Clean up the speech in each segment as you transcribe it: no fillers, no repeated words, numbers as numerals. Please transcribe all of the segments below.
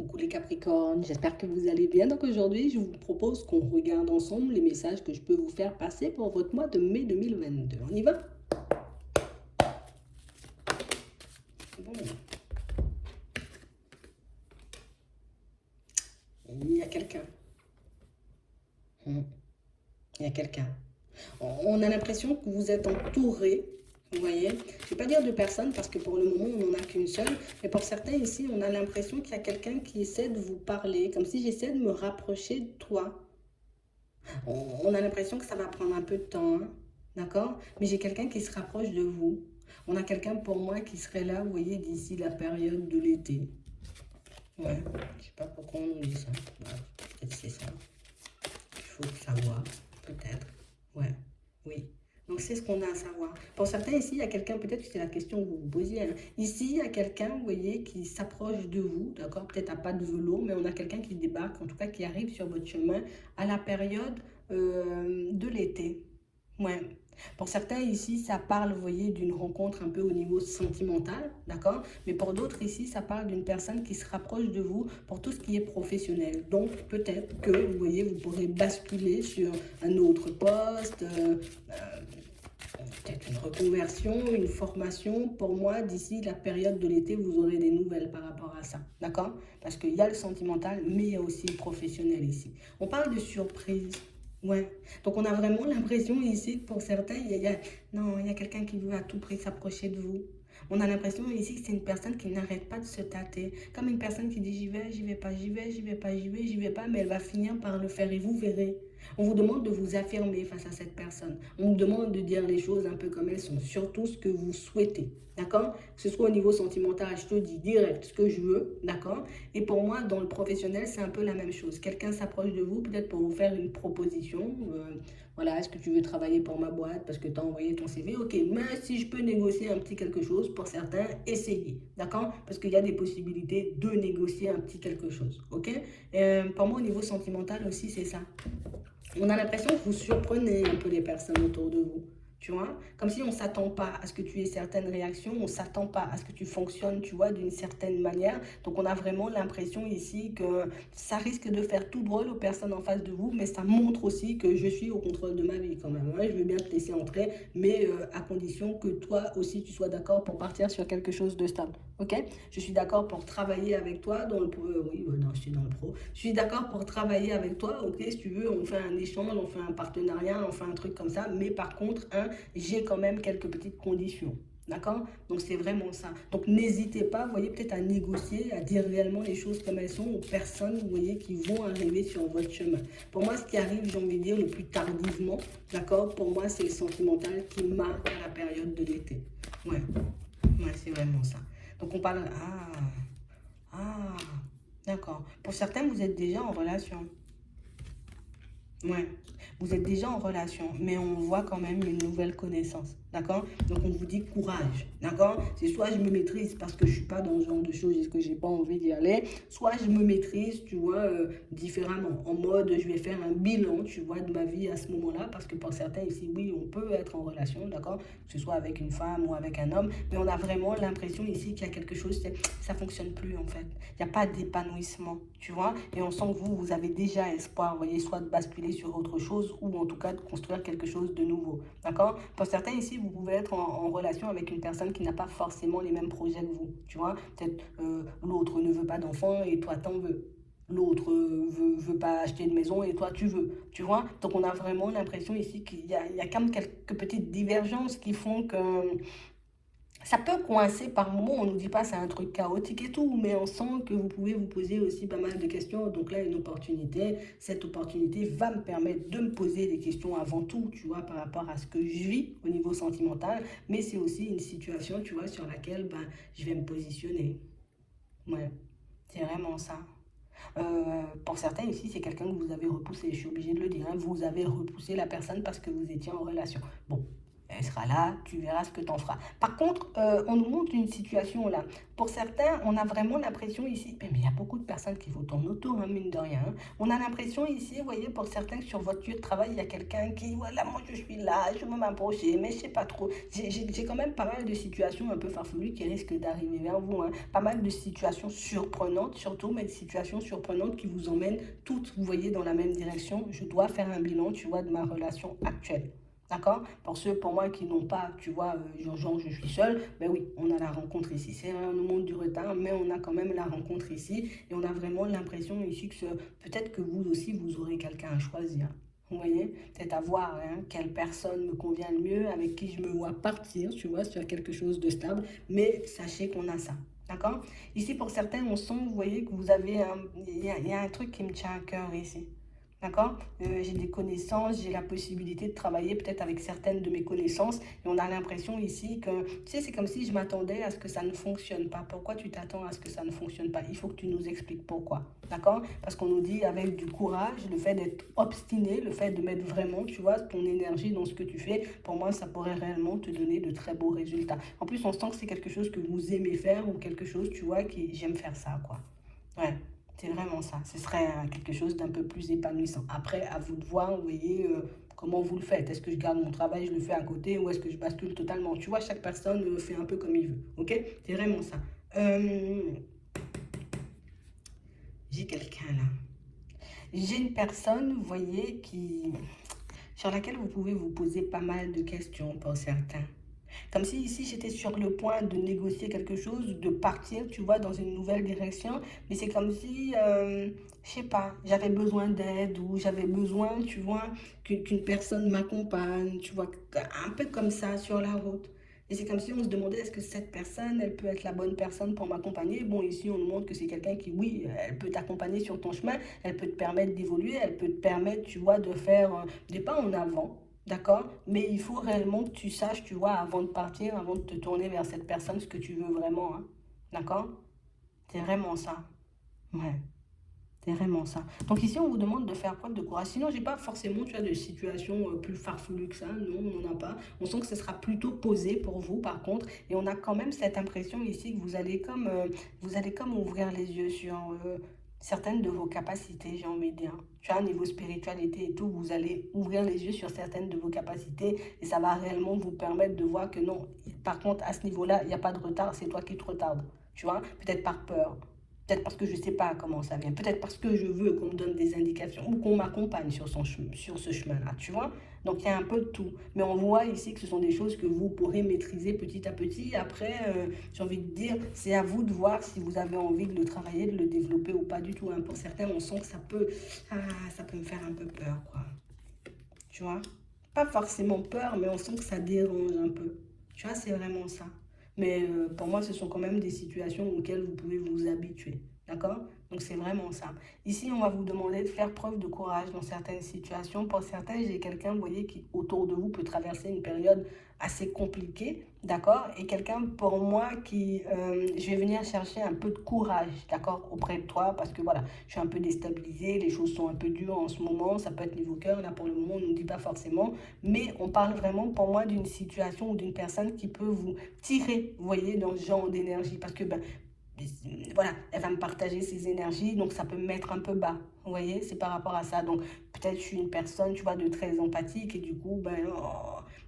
Coucou les Capricornes, j'espère que vous allez bien. Donc aujourd'hui, je vous propose qu'on regarde ensemble les messages que je peux vous faire passer pour votre mois de mai 2022. On y va? Bon, il y a quelqu'un. Hmm, Il y a quelqu'un. On a l'impression que vous êtes entouré. Vous voyez, je ne vais pas dire de personnes parce que pour le moment on n'en a qu'une seule, mais pour certains ici on a l'impression qu'il y a quelqu'un qui essaie de vous parler, comme si j'essaie de me rapprocher de toi. On a l'impression que ça va prendre un peu de temps, hein, d'accord? Mais j'ai quelqu'un qui se rapproche de vous. On a quelqu'un pour moi qui serait là, vous voyez, d'ici la période de l'été. Ouais, je sais pas pourquoi on nous dit ça. Ouais, peut-être c'est ça. Il faut savoir, peut-être. Ouais, oui. Donc c'est ce qu'on a à savoir. Pour certains ici, il y a quelqu'un, peut-être que c'est la question que vous vous posiez, hein. Ici, il y a quelqu'un, vous voyez, qui s'approche de vous, d'accord? Peut-être à pas de vélo, mais on a quelqu'un qui débarque, en tout cas qui arrive sur votre chemin à la période de l'été. Ouais. Pour certains ici, ça parle, vous voyez, d'une rencontre un peu au niveau sentimental, d'accord? Mais pour d'autres ici, ça parle d'une personne qui se rapproche de vous pour tout ce qui est professionnel. Donc peut-être que, vous voyez, vous pourrez basculer sur un autre poste, peut-être une reconversion, une formation. Pour moi, d'ici la période de l'été, vous aurez des nouvelles par rapport à ça, d'accord? Parce qu'il y a le sentimental, mais il y a aussi le professionnel ici. On parle de surprise. Ouais. Donc on a vraiment l'impression ici que pour certains, non, il y a quelqu'un qui veut à tout prix s'approcher de vous. On a l'impression ici que c'est une personne qui n'arrête pas de se tâter. Comme une personne qui dit j'y vais pas, j'y vais, j'y vais pas, j'y vais pas, mais elle va finir par le faire et vous verrez. On vous demande de vous affirmer face à cette personne. On vous demande de dire les choses un peu comme elles sont, surtout ce que vous souhaitez. D'accord? Que ce soit au niveau sentimental, je te dis direct ce que je veux. D'accord? Et pour moi, dans le professionnel, c'est un peu la même chose. Quelqu'un s'approche de vous, peut-être pour vous faire une proposition. Voilà, est-ce que tu veux travailler pour ma boîte parce que tu as envoyé ton CV? Ok, mais si je peux négocier un petit quelque chose, pour certains, essayez. D'accord? Parce qu'il y a des possibilités de négocier un petit quelque chose. Ok? Pour moi, au niveau sentimental aussi, c'est ça. On a l'impression que vous surprenez un peu les personnes autour de vous. Tu vois, comme si on ne s'attend pas à ce que tu aies certaines réactions, on ne s'attend pas à ce que tu fonctionnes, tu vois, d'une certaine manière. Donc on a vraiment l'impression ici que ça risque de faire tout drôle aux personnes en face de vous, mais ça montre aussi que je suis au contrôle de ma vie quand même. Ouais, je veux bien te laisser entrer, mais à condition que toi aussi tu sois d'accord pour partir sur quelque chose de stable. Ok? Je suis d'accord pour travailler avec toi dans le pro. Oui, non, je suis dans le pro. Je suis d'accord pour travailler avec toi. Ok, si tu veux, on fait un échange, on fait un partenariat, on fait un truc comme ça. Mais par contre, hein, j'ai quand même quelques petites conditions. D'accord? Donc c'est vraiment ça. Donc n'hésitez pas, vous voyez, peut-être à négocier, à dire réellement les choses comme elles sont aux personnes, vous voyez, qui vont arriver sur votre chemin. Pour moi, ce qui arrive, j'ai envie de dire, le plus tardivement, d'accord? Pour moi, c'est le sentimental qui marque la période de l'été. Ouais, ouais, c'est vraiment ça. Donc on parle... Ah, d'accord. Pour certains, vous êtes déjà en relation. Ouais, vous êtes déjà en relation, mais on voit quand même une nouvelle connaissance, d'accord? Donc on vous dit courage, d'accord? C'est soit je me maîtrise parce que je suis pas dans ce genre de choses et que j'ai pas envie d'y aller, soit je me maîtrise, tu vois, différemment, en mode je vais faire un bilan, tu vois, de ma vie à ce moment-là, parce que pour certains ici, oui, on peut être en relation, d'accord? Que ce soit avec une femme ou avec un homme, mais on a vraiment l'impression ici qu'il y a quelque chose, ça fonctionne plus en fait. Il n'y a pas d'épanouissement, tu vois, et on sent que vous avez déjà espoir, vous voyez, soit de basculer sur autre chose ou en tout cas de construire quelque chose de nouveau, d'accord? Pour certains ici, vous pouvez être en relation avec une personne qui n'a pas forcément les mêmes projets que vous, tu vois, peut-être l'autre ne veut pas d'enfant et toi t'en veux. L'autre veut pas acheter de maison et toi tu veux, tu vois? Donc on a vraiment l'impression ici qu'il y a quand même quelques petites divergences qui font que ça peut coincer par moments, on ne nous dit pas c'est un truc chaotique et tout, mais on sent que vous pouvez vous poser aussi pas mal de questions. Donc là, une opportunité, cette opportunité va me permettre de me poser des questions avant tout, tu vois, par rapport à ce que je vis au niveau sentimental, mais c'est aussi une situation, tu vois, sur laquelle je vais me positionner. Ouais, c'est vraiment ça. Pour certains ici, c'est quelqu'un que vous avez repoussé, je suis obligée de le dire, hein, vous avez repoussé la personne parce que vous étiez en relation. Bon, Elle sera là, tu verras ce que tu en feras. Par contre, on nous montre une situation là. Pour certains, on a vraiment l'impression ici, mais il y a beaucoup de personnes qui vous tournent autour, hein, mine de rien. Hein. On a l'impression ici, vous voyez, pour certains, que sur votre lieu de travail, il y a quelqu'un qui, voilà, moi je suis là, je veux m'approcher, mais je sais pas trop. J'ai quand même pas mal de situations un peu farfelues qui risquent d'arriver vers vous. Hein. Pas mal de situations surprenantes, surtout, mais des situations surprenantes qui vous emmènent toutes, vous voyez, dans la même direction. Je dois faire un bilan, tu vois, de ma relation actuelle. D'accord? Pour ceux, pour moi, qui n'ont pas, tu vois, genre, je suis seule, ben oui, on a la rencontre ici. C'est un monde du retard, mais on a quand même la rencontre ici. Et on a vraiment l'impression ici que peut-être que vous aussi, vous aurez quelqu'un à choisir. Vous voyez? Peut-être à voir hein, quelle personne me convient le mieux, avec qui je me vois partir, tu vois, sur quelque chose de stable. Mais sachez qu'on a ça. D'accord? Ici, pour certains, on sent, vous voyez, que vous avez il y a un truc qui me tient à cœur ici. D'accord? J'ai des connaissances, j'ai la possibilité de travailler peut-être avec certaines de mes connaissances et on a l'impression ici que, tu sais, c'est comme si je m'attendais à ce que ça ne fonctionne pas. Pourquoi tu t'attends à ce que ça ne fonctionne pas? Il faut que tu nous expliques pourquoi. D'accord? Parce qu'on nous dit avec du courage, le fait d'être obstiné, le fait de mettre vraiment, tu vois, ton énergie dans ce que tu fais, pour moi, ça pourrait réellement te donner de très beaux résultats. En plus, on sent que c'est quelque chose que vous aimez faire ou quelque chose, tu vois, qui j'aime faire ça, quoi. Ouais. C'est vraiment ça. Ce serait quelque chose d'un peu plus épanouissant. Après, à vous de voir, vous voyez, comment vous le faites. Est-ce que je garde mon travail, je le fais à côté, ou est-ce que je bascule totalement? Tu vois, chaque personne fait un peu comme il veut. Ok? C'est vraiment ça. J'ai quelqu'un là. J'ai une personne, vous voyez, sur laquelle vous pouvez vous poser pas mal de questions pour certains. Comme si ici j'étais sur le point de négocier quelque chose, de partir, tu vois, dans une nouvelle direction. Mais c'est comme si, je sais pas, j'avais besoin d'aide ou j'avais besoin, tu vois, qu'une personne m'accompagne, tu vois, un peu comme ça sur la route. Et c'est comme si on se demandait est-ce que cette personne, elle peut être la bonne personne pour m'accompagner. Bon, ici, on nous montre que c'est quelqu'un qui, oui, elle peut t'accompagner sur ton chemin, elle peut te permettre d'évoluer, elle peut te permettre, tu vois, de faire des pas en avant. D'accord? Mais il faut réellement que tu saches, tu vois, avant de partir, avant de te tourner vers cette personne, ce que tu veux vraiment. Hein. D'accord? C'est vraiment ça. Ouais. C'est vraiment ça. Donc ici, on vous demande de faire preuve de courage. Sinon, j'ai pas forcément, tu vois, de situation plus farfelue que ça. Non, on n'en a pas. On sent que ce sera plutôt posé pour vous, par contre. Et on a quand même cette impression ici que vous allez comme ouvrir les yeux sur certaines de vos capacités, j'ai envie de dire. Tu vois, niveau spiritualité et tout, vous allez ouvrir les yeux sur certaines de vos capacités et ça va réellement vous permettre de voir que non, par contre, à ce niveau-là, il n'y a pas de retard, c'est toi qui te retardes. Tu vois, peut-être par peur, peut-être parce que je ne sais pas comment ça vient. Peut-être parce que je veux qu'on me donne des indications ou qu'on m'accompagne sur ce chemin-là, tu vois. Donc, il y a un peu de tout. Mais on voit ici que ce sont des choses que vous pourrez maîtriser petit à petit. Après, j'ai envie de dire, c'est à vous de voir si vous avez envie de le travailler, de le développer ou pas du tout. Hein. Pour certains, on sent que ça peut me faire un peu peur, quoi. Tu vois. Pas forcément peur, mais on sent que ça dérange un peu. Tu vois, c'est vraiment ça. Mais pour moi, ce sont quand même des situations auxquelles vous pouvez vous habituer. D'accord? Donc, c'est vraiment ça. Ici, on va vous demander de faire preuve de courage dans certaines situations. Pour certains, j'ai quelqu'un, vous voyez, qui autour de vous peut traverser une période assez compliquée. D'accord? Et quelqu'un, pour moi, je vais venir chercher un peu de courage, d'accord, auprès de toi. Parce que voilà, je suis un peu déstabilisée. Les choses sont un peu dures en ce moment. Ça peut être l'évoqueur. Là, pour le moment, on ne nous dit pas forcément. Mais on parle vraiment, pour moi, d'une situation ou d'une personne qui peut vous tirer, vous voyez, dans ce genre d'énergie. Parce que, ben, voilà, elle va me partager ses énergies, donc ça peut me mettre un peu bas. Vous voyez, c'est par rapport à ça. Donc, peut-être je suis une personne, tu vois, de très empathique et du coup, ben,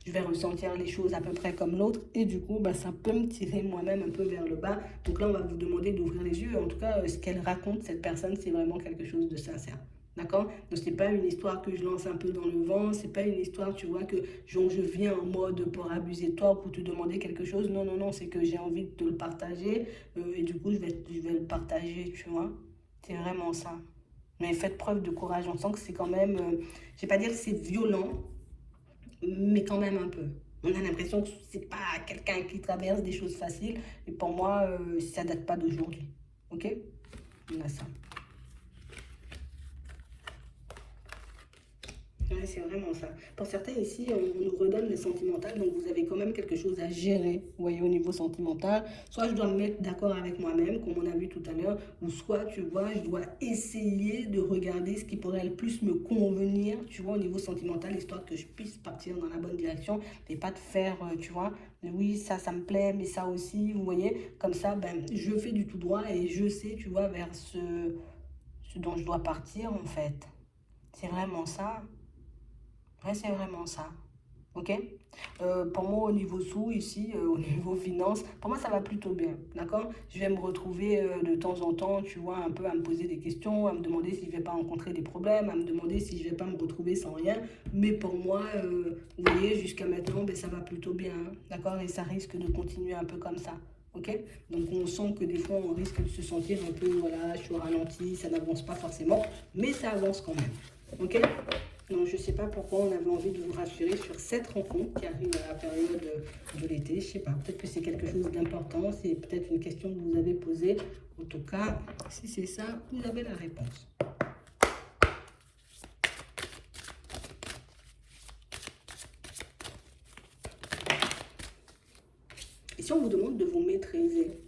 je vais ressentir les choses à peu près comme l'autre et du coup, ben, ça peut me tirer moi-même un peu vers le bas. Donc là, on va vous demander d'ouvrir les yeux. En tout cas, ce qu'elle raconte, cette personne, c'est vraiment quelque chose de sincère. D'accord? Donc, c'est pas une histoire que je lance un peu dans le vent. C'est pas une histoire, tu vois, que genre, je viens en mode pour abuser de toi, pour te demander quelque chose. Non, non, non, c'est que j'ai envie de te le partager. Et du coup, je vais le partager, tu vois. C'est vraiment ça. Mais faites preuve de courage. On sent que c'est quand même, je vais pas dire que c'est violent, mais quand même un peu. On a l'impression que c'est pas quelqu'un qui traverse des choses faciles. Et pour moi, ça date pas d'aujourd'hui. Ok? On a ça. Ouais, c'est vraiment ça. Pour certains ici, on nous redonne le sentimental, donc vous avez quand même quelque chose à gérer, vous voyez, au niveau sentimental. Soit je dois me mettre d'accord avec moi-même, comme on a vu tout à l'heure, ou soit, tu vois, je dois essayer de regarder ce qui pourrait le plus me convenir, tu vois, au niveau sentimental, histoire que je puisse partir dans la bonne direction et pas de faire, tu vois, oui, ça me plaît, mais ça aussi, vous voyez, comme ça, ben, je fais du tout droit et je sais, tu vois, vers ce dont je dois partir, en fait. C'est vraiment ça. Ouais, c'est vraiment ça. Ok? Pour moi, au niveau sous, ici, au niveau finance, pour moi, ça va plutôt bien. D'accord? Je vais me retrouver de temps en temps, tu vois, un peu à me poser des questions, à me demander si je vais pas rencontrer des problèmes, à me demander si je vais pas me retrouver sans rien. Mais pour moi, vous voyez, jusqu'à maintenant, ben, ça va plutôt bien. Hein. D'accord? Et ça risque de continuer un peu comme ça. Ok? Donc, on sent que des fois, on risque de se sentir un peu, voilà, je suis au ralenti, ça n'avance pas forcément, mais ça avance quand même. Ok? Donc, je ne sais pas pourquoi on avait envie de vous rassurer sur cette rencontre qui arrive à la période de l'été. Je ne sais pas, peut-être que c'est quelque chose d'important, c'est peut-être une question que vous avez posée. En tout cas, si c'est ça, vous avez la réponse. Et si on vous demande de vous maîtriser,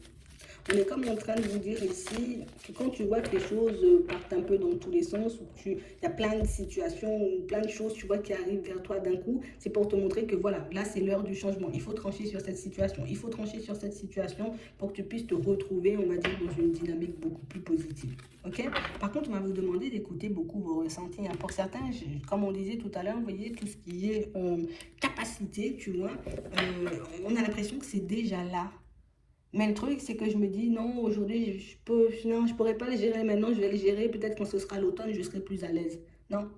on est comme en train de vous dire ici que quand tu vois que les choses partent un peu dans tous les sens, il y a plein de situations, plein de choses, tu vois, qui arrivent vers toi d'un coup, c'est pour te montrer que voilà, là c'est l'heure du changement. Il faut trancher sur cette situation. Il faut trancher sur cette situation pour que tu puisses te retrouver, on va dire, dans une dynamique beaucoup plus positive. Ok? Par contre, on va vous demander d'écouter beaucoup vos ressentis. Hein. Pour certains, comme on disait tout à l'heure, vous voyez, tout ce qui est capacité, tu vois, on a l'impression que c'est déjà là. Mais le truc, c'est que je me dis, non, aujourd'hui, non, je pourrais pas le gérer maintenant, je vais le gérer, peut-être quand ce sera l'automne, je serai plus à l'aise. Non,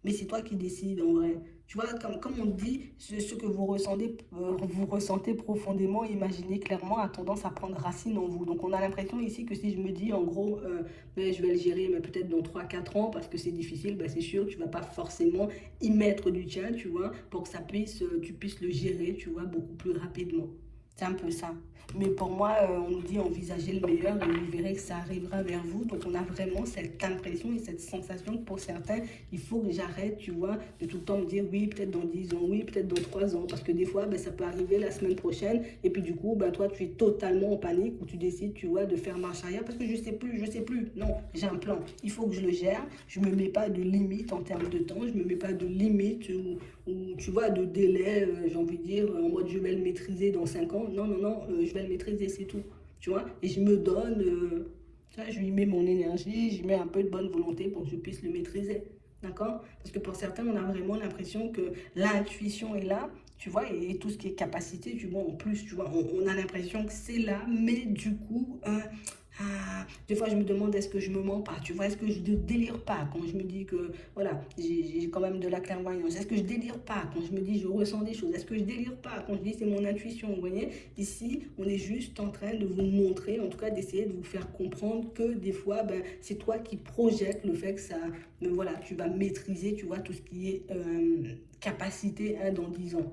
mais c'est toi qui décides en vrai. Tu vois, comme on dit, ce que vous ressentez profondément, imaginez clairement, a tendance à prendre racine en vous. Donc on a l'impression ici que si je me dis, en gros, ben, je vais le gérer, mais peut-être dans 3 4 ans, parce que c'est difficile, ben, c'est sûr, tu vas pas forcément y mettre du tien, tu vois, pour que tu puisses le gérer, tu vois, beaucoup plus rapidement. C'est un peu ça. Mais pour moi, on nous dit envisager le meilleur et vous verrez que ça arrivera vers vous. Donc on a vraiment cette impression et cette sensation que pour certains, il faut que j'arrête, tu vois, de tout le temps me dire oui, peut-être dans 10 ans, oui, peut-être dans 3 ans. Parce que des fois, ben, ça peut arriver la semaine prochaine. Et puis du coup, ben, toi, tu es totalement en panique ou tu décides, tu vois, de faire marche arrière parce que je sais plus, je sais plus. Non, j'ai un plan. Il faut que je le gère. Je me mets pas de limite en termes de temps. Je me mets pas de limite ou tu vois, de délai, j'ai envie de dire, en mode je vais le maîtriser dans 5 ans. Non, non, non, je vais le maîtriser, c'est tout. Tu vois, et je me donne, je lui mets mon énergie, je mets un peu de bonne volonté pour que je puisse le maîtriser. D'accord? Parce que pour certains, on a vraiment l'impression que l'intuition est là, tu vois, et tout ce qui est capacité, tu vois, en plus, tu vois, on a l'impression que c'est là, mais du coup, des fois, je me demande est-ce que je me mens pas, tu vois, est-ce que je ne délire pas quand je me dis que, voilà, j'ai quand même de la clairvoyance, est-ce que je délire pas quand je me dis je ressens des choses, est-ce que je délire pas quand je dis c'est mon intuition, vous voyez, ici, on est juste en train de vous montrer, en tout cas d'essayer de vous faire comprendre que des fois, ben, c'est toi qui projettes le fait que ça, mais voilà, tu vas maîtriser, tu vois, tout ce qui est capacité dans 10 ans.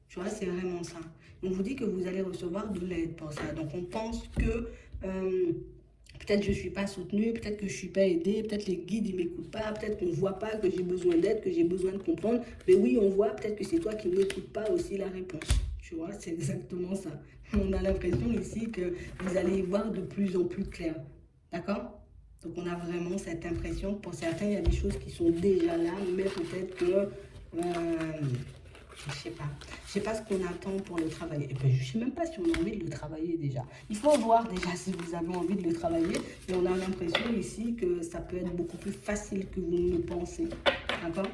Tu vois, c'est vraiment ça. On vous dit que vous allez recevoir de l'aide pour ça. Donc, on pense que peut-être je ne suis pas soutenue, peut-être que je ne suis pas aidée, peut-être les guides ne m'écoutent pas, peut-être qu'on ne voit pas que j'ai besoin d'aide, que j'ai besoin de comprendre. Mais oui, on voit, peut-être que c'est toi qui n'écoutes pas aussi la réponse. Tu vois, c'est exactement ça. On a l'impression ici que vous allez y voir de plus en plus clair. D'accord? Donc on a vraiment cette impression que pour certains, il y a des choses qui sont déjà là, mais peut-être que je sais pas. Je sais pas ce qu'on attend pour le travailler. Et ben, je sais même pas si on a envie de le travailler déjà. Il faut voir déjà si vous avez envie de le travailler. Et on a l'impression ici que ça peut être beaucoup plus facile que vous ne le pensez. D'accord?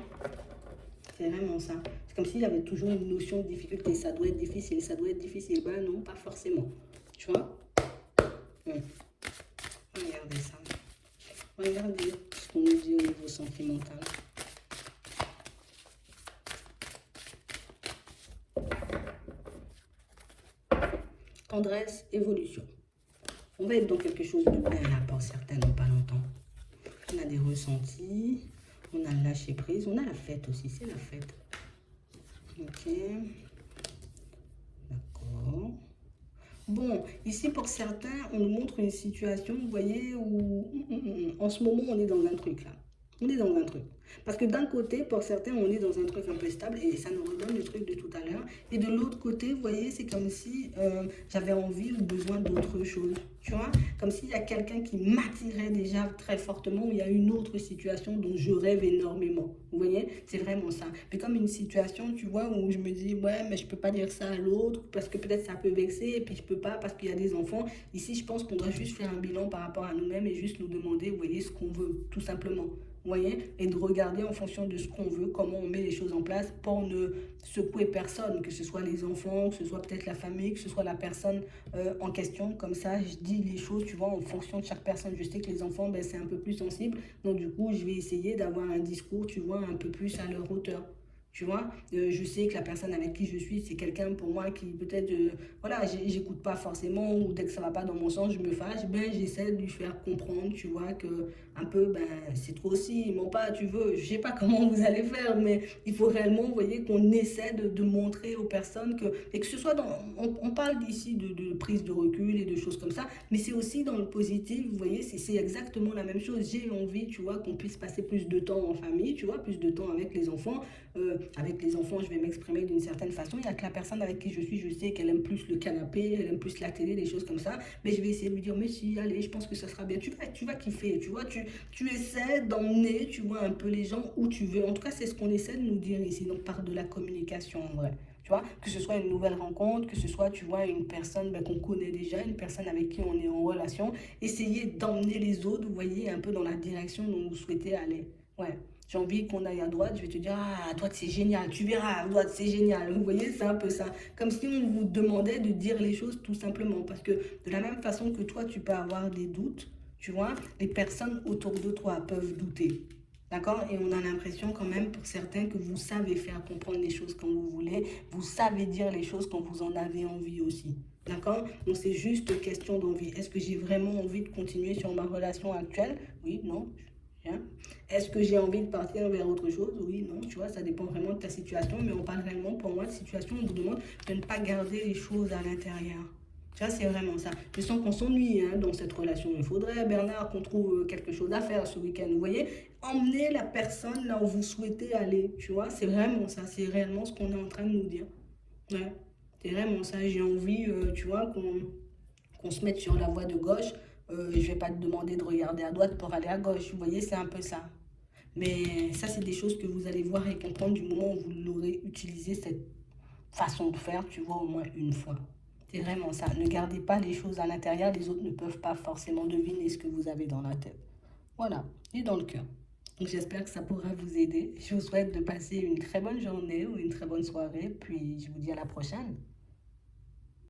C'est vraiment ça. C'est comme s'il y avait toujours une notion de difficulté. Ça doit être difficile, ça doit être difficile. Ben non, pas forcément. Tu vois? Regardez ça. Regardez ce qu'on nous dit au niveau sentimental. Tendresse, évolution. On va être dans quelque chose de bien là pour certains dans pas longtemps. On a des ressentis, on a le lâcher prise, on a la fête aussi, c'est la fête. Ok. D'accord. Bon, ici pour certains, on nous montre une situation, vous voyez, où en ce moment on est dans un truc là. On est dans un truc. Parce que d'un côté, pour certains, on est dans un truc un peu stable et ça nous redonne le truc de tout à l'heure. Et de l'autre côté, vous voyez, c'est comme si j'avais envie ou besoin d'autre chose. Tu vois, comme s'il y a quelqu'un qui m'attirait déjà très fortement ou il y a une autre situation dont je rêve énormément. Vous voyez, c'est vraiment ça. Mais comme une situation, tu vois, où je me dis, ouais, mais je peux pas dire ça à l'autre parce que peut-être ça peut vexer et puis je peux pas parce qu'il y a des enfants. Ici, je pense qu'on doit juste faire un bilan par rapport à nous-mêmes et juste nous demander, vous voyez, ce qu'on veut, tout simplement. Vous voyez, et de regarder en fonction de ce qu'on veut, comment on met les choses en place pour ne secouer personne, que ce soit les enfants, que ce soit peut-être la famille, que ce soit la personne en question. Comme ça, je dis les choses, tu vois, en fonction de chaque personne. Je sais que les enfants, ben, c'est un peu plus sensible, donc du coup, je vais essayer d'avoir un discours, tu vois, un peu plus à leur hauteur. Tu vois, je sais que la personne avec qui je suis, c'est quelqu'un pour moi qui peut-être, voilà, j'écoute pas forcément ou dès que ça va pas dans mon sens, je me fâche. Ben, j'essaie de lui faire comprendre, tu vois, que un peu, ben, c'est trop aussi, ils m'ont pas, tu veux, je sais pas comment vous allez faire, mais il faut réellement, vous voyez, qu'on essaie de montrer aux personnes que, et que ce soit dans, on parle ici de prise de recul et de choses comme ça, mais c'est aussi dans le positif, vous voyez, c'est exactement la même chose. J'ai envie, tu vois, qu'on puisse passer plus de temps en famille, tu vois, plus de temps avec les enfants, je vais m'exprimer d'une certaine façon. Il y a que la personne avec qui je suis, je sais qu'elle aime plus le canapé, elle aime plus la télé, des choses comme ça. Mais je vais essayer de lui dire, mais si, allez, je pense que ça sera bien. Tu vas kiffer, tu vois. Tu essaies d'emmener, tu vois, un peu les gens où tu veux. En tout cas, c'est ce qu'on essaie de nous dire ici. Donc, par de la communication, en vrai. Tu vois, que ce soit une nouvelle rencontre, que ce soit, tu vois, une personne ben, qu'on connaît déjà, une personne avec qui on est en relation. Essayez d'emmener les autres, vous voyez, un peu dans la direction dont vous souhaitez aller. Ouais. J'ai envie qu'on aille à droite, je vais te dire, ah, à droite c'est génial, tu verras, à droite c'est génial. Vous voyez, c'est un peu ça. Comme si on vous demandait de dire les choses tout simplement. Parce que de la même façon que toi, tu peux avoir des doutes, tu vois, les personnes autour de toi peuvent douter. D'accord? Et on a l'impression quand même pour certains que vous savez faire comprendre les choses quand vous voulez, vous savez dire les choses quand vous en avez envie aussi. D'accord? Donc c'est juste question d'envie. Est-ce que j'ai vraiment envie de continuer sur ma relation actuelle? Oui, non. Hein? Est-ce que j'ai envie de partir vers autre chose? Oui, non, tu vois, ça dépend vraiment de ta situation, mais on parle réellement pour moi de situation où on vous demande de ne pas garder les choses à l'intérieur. Tu vois, c'est vraiment ça. Je sens qu'on s'ennuie hein, dans cette relation. Il faudrait, Bernard, qu'on trouve quelque chose à faire ce week-end. Vous voyez, emmenez la personne là où vous souhaitez aller. Tu vois, c'est vraiment ça. C'est réellement ce qu'on est en train de nous dire. Ouais, c'est vraiment ça. J'ai envie, tu vois, qu'on se mette sur la voie de gauche. Je vais pas te demander de regarder à droite pour aller à gauche. Vous voyez, c'est un peu ça. Mais ça, c'est des choses que vous allez voir et comprendre du moment où vous l'aurez utilisé, cette façon de faire, tu vois, au moins une fois. C'est vraiment ça. Ne gardez pas les choses à l'intérieur. Les autres ne peuvent pas forcément deviner ce que vous avez dans la tête. Voilà, et dans le cœur. Donc j'espère que ça pourra vous aider. Je vous souhaite de passer une très bonne journée ou une très bonne soirée. Puis je vous dis à la prochaine.